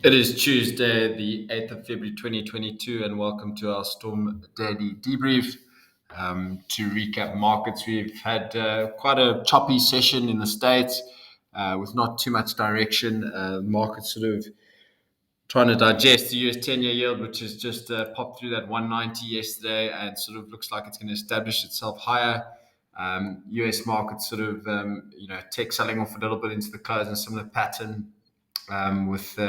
It is Tuesday, the 8th of February 2022, and welcome to our Storm Daily Debrief. To recap markets, we've had quite a choppy session in the States with not too much direction. Markets sort of trying to digest the US 10-year yield, which has just popped through that 190 yesterday and sort of looks like it's going to establish itself higher. US markets sort of, tech selling off a little bit into the close and similar pattern with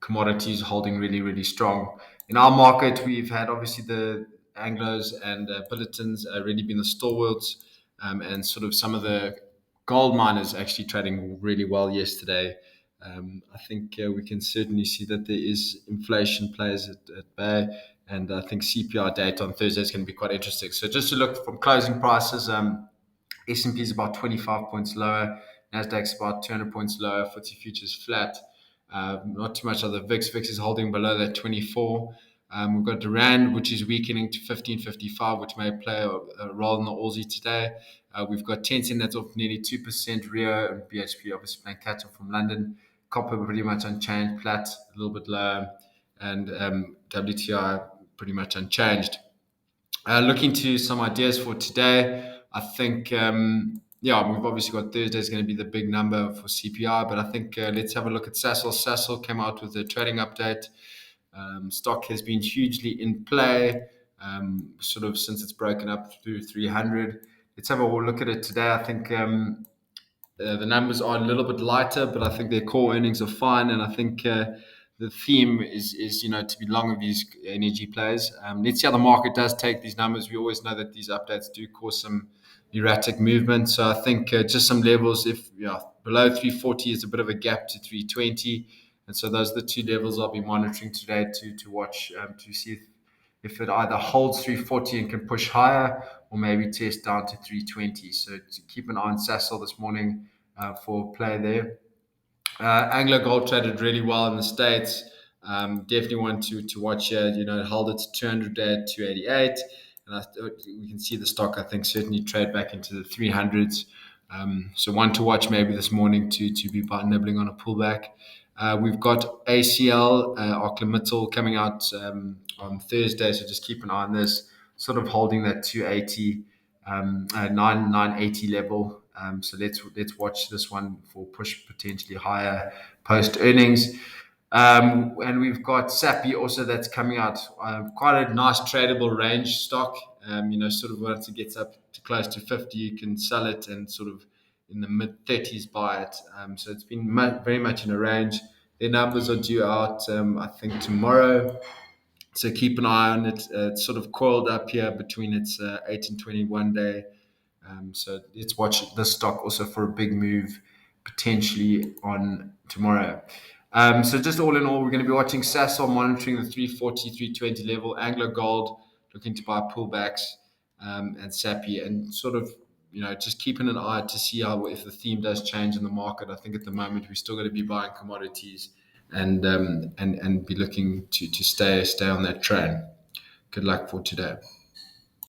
commodities holding really really strong. In our market, we've had obviously the Anglos and Billitons really been the stalwarts, and sort of some of the gold miners actually trading really well yesterday. I think we can certainly see that there is inflation plays at bay, and I think CPI data on Thursday is going to be quite interesting. So just to look from closing prices, S&P is about 25 points lower. Nasdaq's about 200 points lower. FTSE futures flat. Not too much other VIX. VIX is holding below that 24. We've got the Rand, which is weakening to 15.55, which may play a role in the Aussie today. We've got Tencent that's off nearly 2%. Rio and BHP obviously playing catch up from London. Copper pretty much unchanged. Plat a little bit lower. And WTI pretty much unchanged. Looking to some ideas for today, I think, we've obviously got Thursday is going to be the big number for CPI, but I think let's have a look at Sasol. Sasol came out with a trading update. Stock has been hugely in play, sort of since it's broken up through 300. Let's have a look at it today. I think the numbers are a little bit lighter, but I think their core earnings are fine, and I think the theme is to be long of these energy plays. Let's see how the market does take these numbers. We always know that these updates do cause some erratic movement, so I think just some levels. If below 340 is a bit of a gap to 320, and so those are the two levels I'll be monitoring today to watch to see if it either holds 340 and can push higher, or maybe test down to 320. So to keep an eye on Sasol this morning for play there. Anglo Gold traded really well in the States. Definitely want to watch here. It held its 200 day at 288. And we can see the stock, I think, certainly trade back into the 300s. So one to watch maybe this morning to be nibbling on a pullback. We've got ACL, ArcelorMittal coming out on Thursday, so just keep an eye on this. Sort of holding that 280, 980 level. So let's watch this one for push potentially higher post earnings. And we've got SAPI also that's coming out. Quite a nice tradable range stock. Sort of once it gets up to close to 50, you can sell it, and sort of in the mid 30s buy it. So it's been very much in a range. Their numbers are due out, I think, tomorrow. So keep an eye on it. It's sort of coiled up here between its 8 and 21 day. So let's watch this stock also for a big move potentially on tomorrow. So just all in all, we're going to be watching Sasol monitoring the 340, 320 level, Anglo Gold looking to buy pullbacks, and SAPI, and sort of just keeping an eye to see how if the theme does change in the market. I think at the moment we're still going to be buying commodities and be looking to stay on that train. Good luck for today.